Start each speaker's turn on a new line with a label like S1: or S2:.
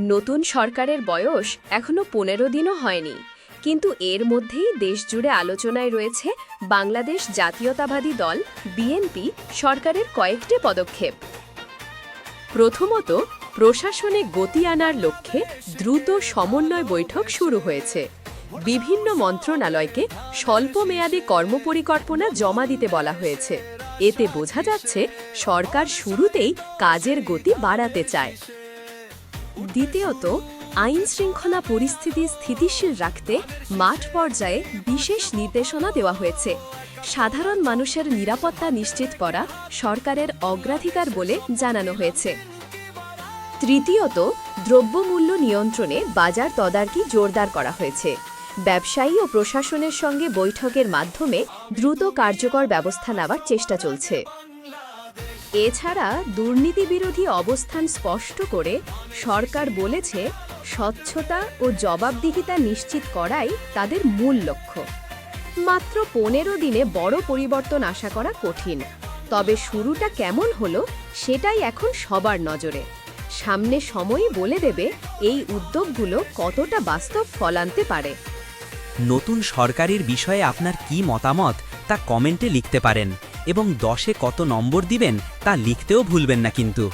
S1: নতুন সরকারের বয়স এখনো ১৫ দিনও হয়নি, কিন্তু এর মধ্যেই দেশজুড়ে আলোচনায় রয়েছে বাংলাদেশ জাতীয়তাবাদী দল বিএনপি সরকারের কয়েকটি পদক্ষেপ। প্রথমত, প্রশাসনে গতি আনার লক্ষ্যে দ্রুত সমন্বয় বৈঠক শুরু হয়েছে। বিভিন্ন মন্ত্রণালয়কে স্বল্পমেয়াদী কর্মপরিকল্পনা জমা দিতে বলা হয়েছে। এতে বোঝা যাচ্ছে সরকার শুরুতেই কাজের গতি বাড়াতে চায়। দ্বিতীয়ত, আইন শৃঙ্খলা পরিস্থিতি স্থিতিশীল রাখতে মাঠ পর্যায়ে বিশেষ নির্দেশনা দেওয়া হয়েছে। সাধারণ মানুষের নিরাপত্তা নিশ্চিত করা সরকারের অগ্রাধিকার বলে জানানো হয়েছে। তৃতীয়ত, দ্রব্যমূল্য নিয়ন্ত্রণে বাজার তদারকি জোরদার করা হয়েছে। ব্যবসায়ী ও প্রশাসনের সঙ্গে বৈঠকের মাধ্যমে দ্রুত কার্যকর ব্যবস্থা নেওয়ার চেষ্টা চলছে। এছাড়া দুর্নীতিবিরোধী অবস্থান স্পষ্ট করে সরকার বলেছে, স্বচ্ছতা ও জবাবদিহিতা নিশ্চিত করাই তাদের মূল লক্ষ্য। মাত্র ১৫ দিনে বড় পরিবর্তন আশা করা কঠিন, তবে শুরুটা কেমন হলো সেটাই এখন সবার নজরে। সামনে সময়ই বলে দেবে এই উদ্যোগগুলো কতটা বাস্তব ফল আনতে পারে।
S2: নতুন সরকারের বিষয়ে আপনার কি মতামত তা কমেন্টে লিখতে পারেন এবং 10-এ কত নম্বর দিবেন তা লিখতেও ভুলবেন না কিন্তু।